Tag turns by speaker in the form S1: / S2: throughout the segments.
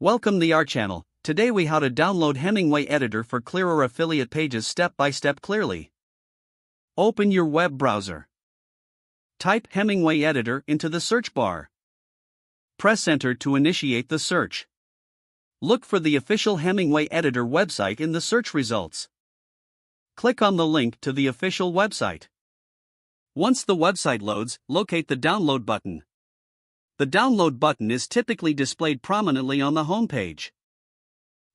S1: Welcome to our channel. Today we how to download Hemingway Editor for clearer affiliate pages step by step clearly. Open your web browser. Type Hemingway Editor into the search bar. Press enter to initiate the search. Look for the official Hemingway Editor website in the search results. Click on the link to the official website. Once the website loads, locate the download button. The download button is typically displayed prominently on the home page.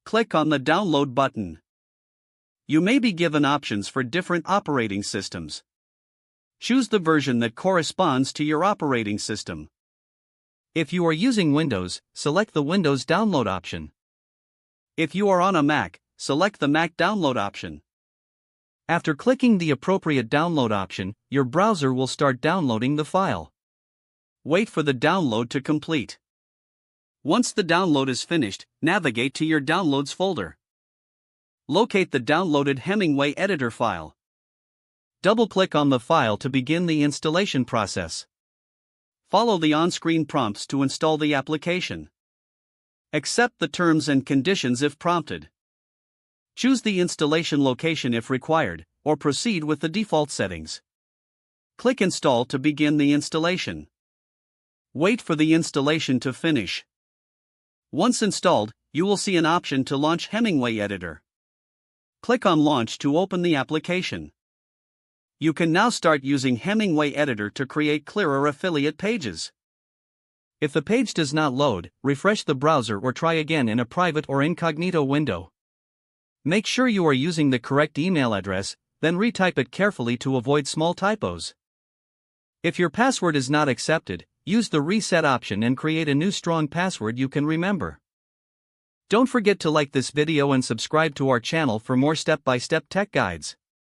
S1: Click on the download button. You may be given options for different operating systems. Choose the version that corresponds to your operating system. If you are using Windows, select the Windows download option. If you are on a Mac, select the Mac download option. After clicking the appropriate download option, your browser will start downloading the file. Wait for the download to complete. Once the download is finished, navigate to your Downloads folder. Locate the downloaded Hemingway Editor file. Double-click on the file to begin the installation process. Follow the on-screen prompts to install the application. Accept the terms and conditions if prompted. Choose the installation location if required, or proceed with the default settings. Click Install to begin the installation. Wait for the installation to finish. Once installed, you will see an option to launch Hemingway Editor. Click on Launch to open the application. You can now start using Hemingway Editor to create clearer affiliate pages. If the page does not load, refresh the browser or try again in a private or incognito window. Make sure you are using the correct email address, then retype it carefully to avoid small typos. If your password is not accepted, use the reset option and create a new strong password you can remember. Don't forget to like this video and subscribe to our channel for more step-by-step tech guides.